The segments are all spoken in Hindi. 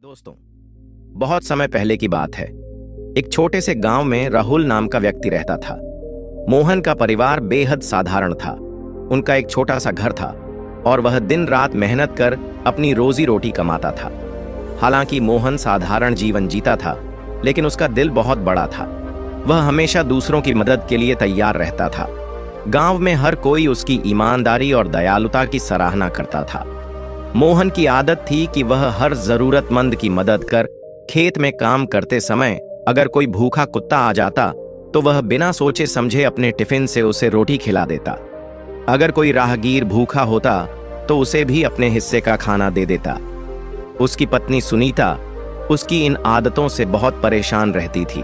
दोस्तों, बहुत समय पहले की बात है। एक छोटे से गांव में राहुल नाम का व्यक्ति रहता था। मोहन का परिवार बेहद साधारण था। उनका एक छोटा सा घर था और वह दिन रात मेहनत कर अपनी रोजी रोटी कमाता था। हालांकि मोहन साधारण जीवन जीता था, लेकिन उसका दिल बहुत बड़ा था। वह हमेशा दूसरों की मदद के लिए तैयार रहता था। गांव में हर कोई उसकी ईमानदारी और दयालुता की सराहना करता था। मोहन की आदत थी कि वह हर जरूरतमंद की मदद कर खेत में काम करते समय अगर कोई भूखा कुत्ता आ जाता तो वह बिना सोचे समझे अपने टिफिन से उसे रोटी खिला देता। अगर कोई राहगीर भूखा होता तो उसे भी अपने हिस्से का खाना दे देता। उसकी पत्नी सुनीता उसकी इन आदतों से बहुत परेशान रहती थी।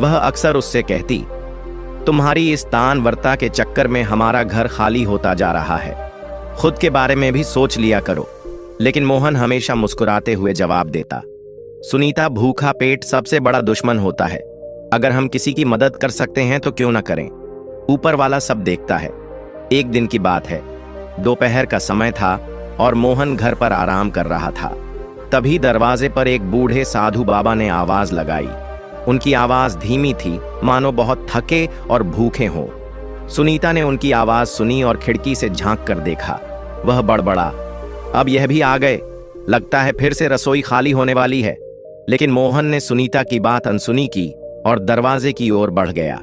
वह अक्सर उससे कहती, तुम्हारी इस तानवर्ता के चक्कर में हमारा घर खाली होता जा रहा है, खुद के बारे में भी सोच लिया करो। लेकिन मोहन हमेशा मुस्कुराते हुए जवाब देता, सुनीता, भूखा पेट सबसे बड़ा दुश्मन होता है। अगर हम किसी की मदद कर सकते हैं तो क्यों ना करें, ऊपर वाला सब देखता है। एक दिन की बात है, दोपहर का समय था और मोहन घर पर आराम कर रहा था। तभी दरवाजे पर एक बूढ़े साधु बाबा ने आवाज लगाई। उनकी आवाज धीमी थी, मानो बहुत थके और भूखे हों। सुनीता ने उनकी आवाज सुनी और खिड़की से झांक कर देखा। वह बड़बड़ा, अब यह भी आ गए, लगता है फिर से रसोई खाली होने वाली है। लेकिन मोहन ने सुनीता की बात अनसुनी की और दरवाजे की ओर बढ़ गया।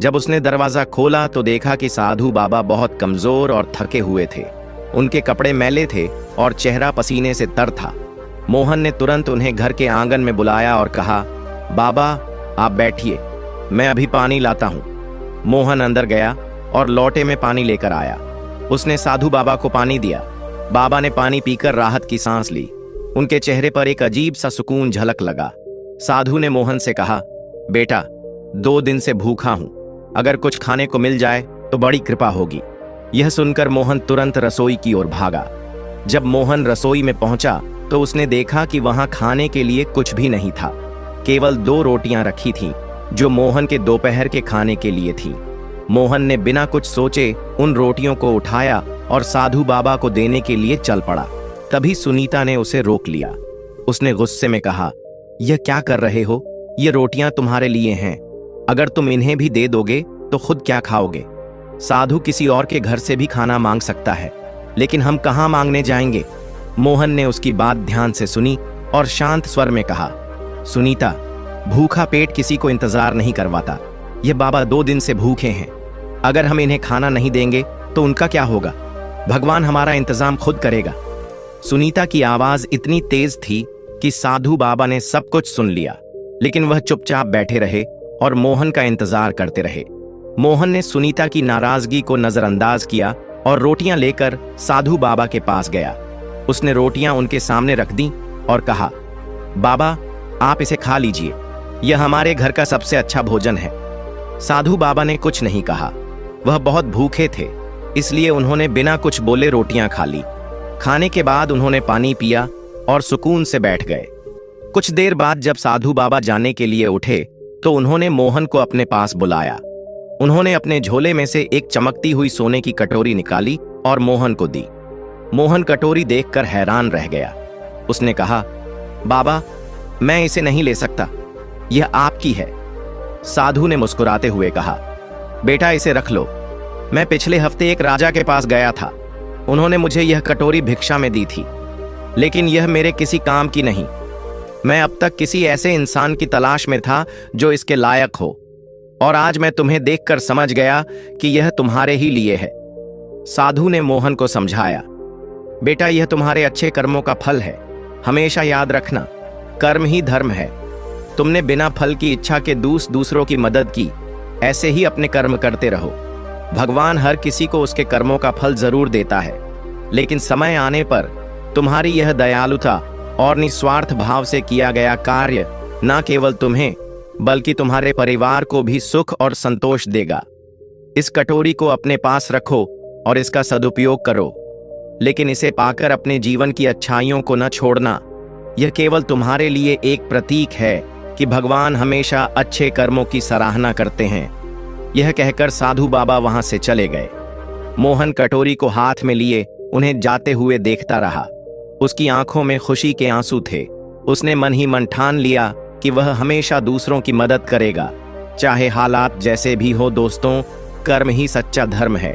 जब उसने दरवाजा खोला तो देखा कि साधु बाबा बहुत कमजोर और थके हुए थे। उनके कपड़े मैले थे और चेहरा पसीने से तर था। मोहन ने तुरंत उन्हें घर के आंगन में बुलाया और कहा, बाबा आप बैठिए, मैं अभी पानी लाता हूं। मोहन अंदर गया और लोटे में पानी लेकर आया। उसने साधु बाबा को पानी दिया। बाबा ने पानी पीकर राहत की सांस ली। उनके चेहरे पर एक अजीब सा सुकून झलक लगा। साधु ने मोहन से कहा, बेटा 2 दिन से भूखा हूं, अगर कुछ खाने को मिल जाए तो बड़ी कृपा होगी। यह सुनकर मोहन तुरंत रसोई की ओर भागा। जब मोहन रसोई में पहुंचा तो उसने देखा कि वहां खाने के लिए कुछ भी नहीं था। केवल 2 रोटियां रखी थीं, जो मोहन के दोपहर के खाने के लिए थी। मोहन ने बिना कुछ सोचे उन रोटियों को उठाया और साधु बाबा को देने के लिए चल पड़ा। तभी सुनीता ने उसे रोक लिया। उसने गुस्से में कहा, यह क्या कर रहे हो? ये रोटियां तुम्हारे लिए हैं, अगर तुम इन्हें भी दे दोगे तो खुद क्या खाओगे? साधु किसी और के घर से भी खाना मांग सकता है, लेकिन हम कहां मांगने जाएंगे? मोहन ने उसकी बात ध्यान से सुनी और शांत स्वर में कहा, सुनीता, भूखा पेट किसी को इंतजार नहीं करवाता। ये बाबा 2 दिन से भूखे हैं, अगर हम इन्हें खाना नहीं देंगे तो उनका क्या होगा? भगवान हमारा इंतजाम खुद करेगा। सुनीता की आवाज इतनी तेज थी कि साधु बाबा ने सब कुछ सुन लिया, लेकिन वह चुपचाप बैठे रहे और मोहन का इंतजार करते रहे। मोहन ने सुनीता की नाराजगी को नजरअंदाज किया और रोटियां लेकर साधु बाबा के पास गया। उसने रोटियां उनके सामने रख दी और कहा, बाबा आप इसे खा लीजिए, यह हमारे घर का सबसे अच्छा भोजन है। साधु बाबा ने कुछ नहीं कहा। वह बहुत भूखे थे, इसलिए उन्होंने बिना कुछ बोले रोटियां खा ली। खाने के बाद उन्होंने पानी पिया और सुकून से बैठ गए। कुछ देर बाद जब साधु बाबा जाने के लिए उठे तो उन्होंने मोहन को अपने पास बुलाया। उन्होंने अपने झोले में से एक चमकती हुई सोने की कटोरी निकाली और मोहन को दी। मोहन कटोरी देखकर हैरान रह गया। उसने कहा, बाबा मैं इसे नहीं ले सकता, यह आपकी है। साधु ने मुस्कुराते हुए कहा, बेटा इसे रख लो, मैं पिछले हफ्ते एक राजा के पास गया था, उन्होंने मुझे यह कटोरी भिक्षा में दी थी, लेकिन यह मेरे किसी काम की नहीं। मैं अब तक किसी ऐसे इंसान की तलाश में था जो इसके लायक हो, और आज मैं तुम्हें देखकर समझ गया कि यह तुम्हारे ही लिए है। साधु ने मोहन को समझाया, बेटा यह तुम्हारे अच्छे कर्मों का फल है, हमेशा याद रखना, कर्म ही धर्म है। तुमने बिना फल की इच्छा के दूसरों की मदद की, ऐसे ही अपने कर्म करते रहो। भगवान हर किसी को उसके कर्मों का फल जरूर देता है, लेकिन समय आने पर तुम्हारी यह दयालुता और निस्वार्थ भाव से किया गया कार्य न केवल तुम्हें बल्कि तुम्हारे परिवार को भी सुख और संतोष देगा। इस कटोरी को अपने पास रखो और इसका सदुपयोग करो, लेकिन इसे पाकर अपने जीवन की अच्छाइयों को न छोड़ना। यह केवल तुम्हारे लिए एक प्रतीक है कि भगवान हमेशा अच्छे कर्मों की सराहना करते हैं। यह कहकर साधु बाबा वहां से चले गए। मोहन कटोरी को हाथ में लिए उन्हें जाते हुए देखता रहा। उसकी आंखों में खुशी के आंसू थे। उसने मन ही मन ठान लिया कि वह हमेशा दूसरों की मदद करेगा, चाहे हालात जैसे भी हो। दोस्तों, कर्म ही सच्चा धर्म है।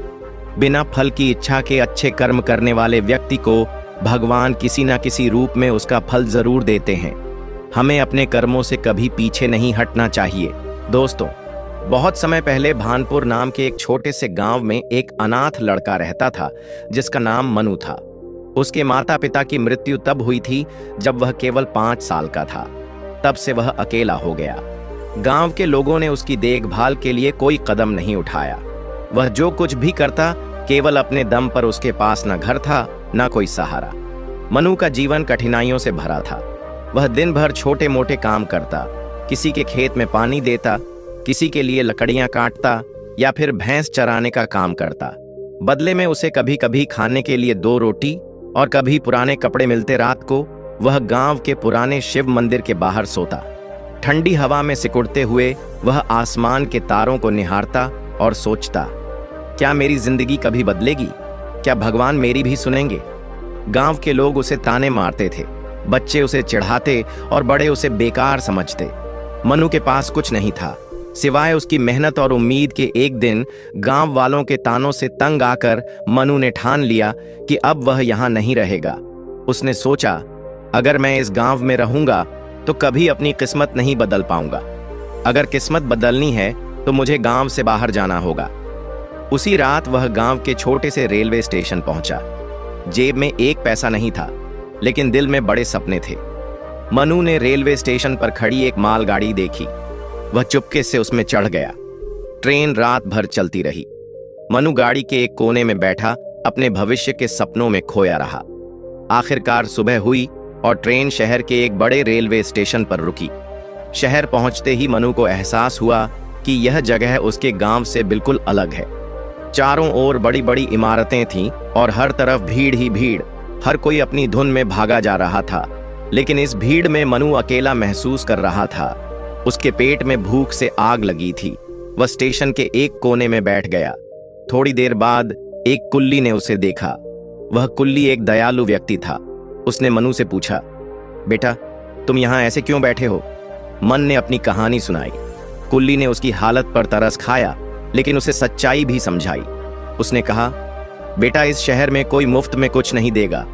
बिना फल की इच्छा के अच्छे कर्म करने वाले व्यक्ति को भगवान किसी न किसी रूप में उसका फल जरूर देते हैं। हमें अपने कर्मों से कभी पीछे नहीं हटना चाहिए। दोस्तों, बहुत समय पहले भानपुर नाम के एक छोटे से गांव में एक अनाथ लड़का रहता था जिसका नाम मनु था। उसके माता पिता की मृत्यु तब हुई थी जब वह केवल 5 साल का था। तब से वह अकेला हो गया। गांव के लोगों ने उसकी देखभाल के लिए कोई कदम नहीं उठाया। वह जो कुछ भी करता केवल अपने दम पर। उसके पास न घर था न कोई सहारा। मनु का जीवन कठिनाइयों से भरा था। वह दिन भर छोटे मोटे काम करता, किसी के खेत में पानी देता, किसी के लिए लकड़ियां काटता या फिर भैंस चराने का काम करता। बदले में उसे कभी कभी खाने के लिए 2 रोटी और कभी पुराने कपड़े मिलते। रात को वह गांव के पुराने शिव मंदिर के बाहर सोता। ठंडी हवा में सिकुड़ते हुए वह आसमान के तारों को निहारता और सोचता, क्या मेरी जिंदगी कभी बदलेगी? क्या भगवान मेरी भी सुनेंगे? गांव के लोग उसे ताने मारते थे, बच्चे उसे चिढ़ाते और बड़े उसे बेकार समझते। मनु के पास कुछ नहीं था सिवाय उसकी मेहनत और उम्मीद के। एक दिन गांव वालों के तानों से तंग आकर मनु ने ठान लिया कि अब वह यहां नहीं रहेगा। उसने सोचा, अगर मैं इस गांव में रहूंगा तो कभी अपनी किस्मत नहीं बदल पाऊंगा। अगर किस्मत बदलनी है तो मुझे गांव से बाहर जाना होगा। उसी रात वह गांव के छोटे से रेलवे स्टेशन पहुंचा। जेब में 1 पैसा नहीं था, लेकिन दिल में बड़े सपने थे। मनु ने रेलवे स्टेशन पर खड़ी एक मालगाड़ी देखी। वह चुपके से उसमें चढ़ गया। ट्रेन रात भर चलती रही। मनु गाड़ी के एक कोने में बैठा अपने भविष्य के सपनों में खोया रहा। आखिरकार सुबह हुई और ट्रेन शहर के एक बड़े रेलवे स्टेशन पर रुकी। शहर पहुंचते ही मनु को एहसास हुआ कि यह जगह उसके गांव से बिल्कुल अलग है। चारों ओर बड़ी बड़ी इमारतें थीं और हर तरफ भीड़ ही भीड़। हर कोई अपनी धुन में भागा जा रहा था, लेकिन इस भीड़ में मनु अकेला महसूस कर रहा था। उसके पेट में भूख से आग लगी थी। वह स्टेशन के एक कोने में बैठ गया। थोड़ी देर बाद एक कुल्ली ने उसे देखा। वह कुल्ली एक दयालु व्यक्ति था। उसने मनु से पूछा, बेटा तुम यहाँ ऐसे क्यों बैठे हो? मन ने अपनी कहानी सुनाई। कुल्ली ने उसकी हालत पर तरस खाया, लेकिन उसे सच्चाई भी समझाई। उसने कहा, बेटा इस शहर में कोई मुफ्त में कुछ नहीं देगा।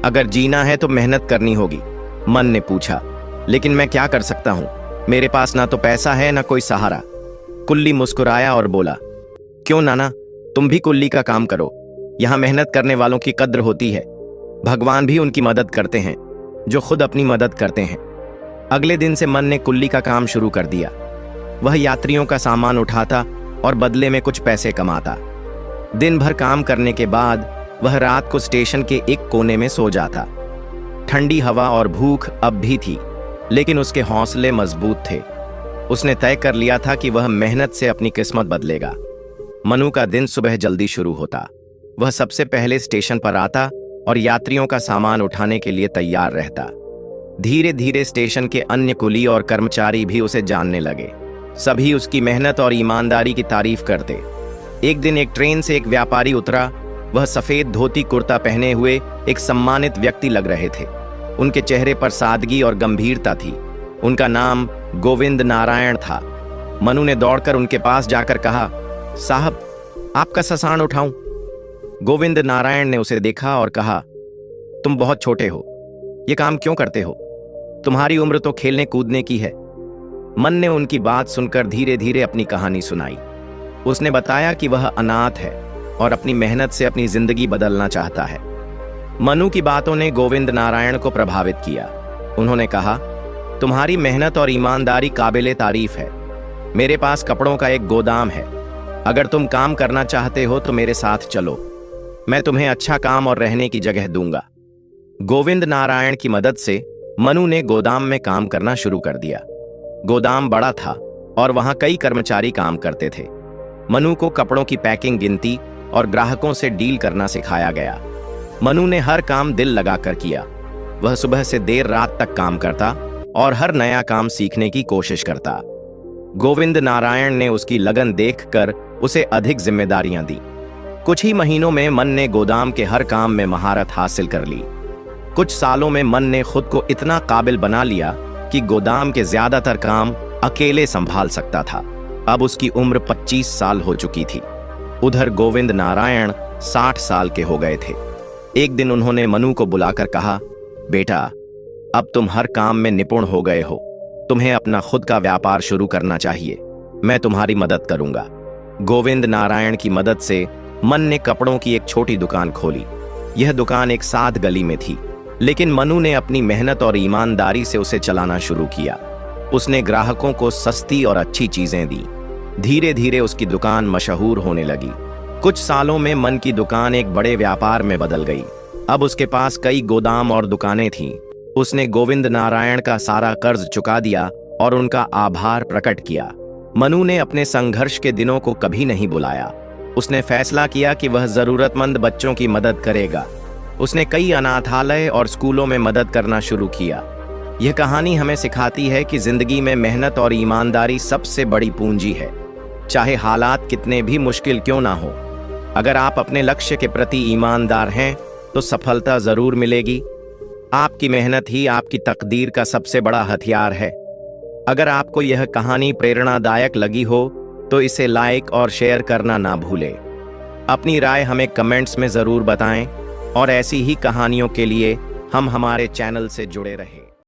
अगर जीना है तो मेहनत करनी होगी। मन ने पूछा, लेकिन मैं क्या कर सकता हूँ? मेरे पास ना तो पैसा है ना कोई सहारा। कुल्ली मुस्कुराया और बोला, क्यों नाना, तुम भी कुल्ली का काम करो। यहाँ मेहनत करने वालों की कद्र होती है। भगवान भी उनकी मदद करते हैं जो खुद अपनी मदद करते हैं। अगले दिन से मन ने कुल्ली का काम शुरू कर दिया। वह यात्रियों का सामान उठाता और बदले में कुछ पैसे कमाता। दिन भर काम करने के बाद वह रात को स्टेशन के एक कोने में सो जाता। ठंडी हवा और भूख अब भी थी, लेकिन उसके हौसले मजबूत थे। उसने तय कर लिया था कि वह मेहनत से अपनी किस्मत बदलेगा। मनु का दिन सुबह जल्दी शुरू होता। वह सबसे पहले स्टेशन पर आता और यात्रियों का सामान उठाने के लिए तैयार रहता। धीरे धीरे स्टेशन के अन्य कुली और कर्मचारी भी उसे जानने लगे। सभी उसकी मेहनत और ईमानदारी की तारीफ करते। एक दिन एक ट्रेन से एक व्यापारी उतरा। वह सफेद धोती कुर्ता पहने हुए एक सम्मानित व्यक्ति लग रहे थे। उनके चेहरे पर सादगी और गंभीरता थी। उनका नाम गोविंद नारायण था। मनु ने दौड़कर उनके पास जाकर कहा, साहब आपका सामान उठाऊं? गोविंद नारायण ने उसे देखा और कहा, तुम बहुत छोटे हो, ये काम क्यों करते हो? तुम्हारी उम्र तो खेलने कूदने की है। मन ने उनकी बात सुनकर धीरे धीरे अपनी कहानी सुनाई। उसने बताया कि वह अनाथ है और अपनी मेहनत से अपनी जिंदगी बदलना चाहता है। मनु की बातों ने गोविंद नारायण को प्रभावित किया। उन्होंने कहा, तुम्हारी मेहनत और ईमानदारी काबिले तारीफ है। मेरे पास कपड़ों का एक गोदाम है। अगर तुम काम करना चाहते हो तो मेरे साथ चलो। मैं तुम्हें अच्छा काम और रहने की जगह दूंगा। गोविंद नारायण की मदद से मनु ने गोदाम में काम करना शुरू कर दिया। गोदाम बड़ा था और वहां कई कर्मचारी काम करते थे। मनु को कपड़ों की पैकिंग, गिनती और ग्राहकों से डील करना सिखाया गया। मनु ने हर काम दिल लगाकर किया। वह सुबह से देर रात तक काम करता और हर नया काम सीखने की कोशिश करता। गोविंद नारायण ने उसकी लगन देखकर उसे अधिक जिम्मेदारियां दी। कुछ ही महीनों में मन ने गोदाम के हर काम में महारत हासिल कर ली। कुछ सालों में मन ने खुद को इतना काबिल बना लिया कि गोदाम के ज्यादातर काम अकेले संभाल सकता था। अब उसकी उम्र 25 साल हो चुकी थी। उधर गोविंद नारायण 60 साल के हो गए थे। एक दिन उन्होंने मनु को बुलाकर कहा, बेटा, अब तुम हर काम में निपुण हो गए हो, तुम्हें अपना खुद का व्यापार शुरू करना चाहिए। मैं तुम्हारी मदद करूंगा। गोविंद नारायण की मदद से मन ने कपड़ों की एक छोटी दुकान खोली। यह दुकान एक साध गली में थी, लेकिन मनु ने अपनी मेहनत और ईमानदारी से उसे चलाना शुरू किया। उसने ग्राहकों को सस्ती और अच्छी चीजें दी। धीरे धीरे उसकी दुकान मशहूर होने लगी। कुछ सालों में मन की दुकान एक बड़े व्यापार में बदल गई। अब उसके पास कई गोदाम और दुकानें थीं। उसने गोविंद नारायण का सारा कर्ज चुका दिया और उनका आभार प्रकट किया। मनु ने अपने संघर्ष के दिनों को कभी नहीं बुलाया। उसने फैसला किया कि वह जरूरतमंद बच्चों की मदद करेगा। उसने कई अनाथालय और स्कूलों में मदद करना शुरू किया। यह कहानी हमें सिखाती है कि जिंदगी में मेहनत और ईमानदारी सबसे बड़ी पूंजी है, चाहे हालात कितने भी मुश्किल क्यों ना हो। अगर आप अपने लक्ष्य के प्रति ईमानदार हैं तो सफलता जरूर मिलेगी। आपकी मेहनत ही आपकी तकदीर का सबसे बड़ा हथियार है। अगर आपको यह कहानी प्रेरणादायक लगी हो तो इसे लाइक और शेयर करना ना भूलें। अपनी राय हमें कमेंट्स में जरूर बताएं और ऐसी ही कहानियों के लिए हम हमारे चैनल से जुड़े रहें।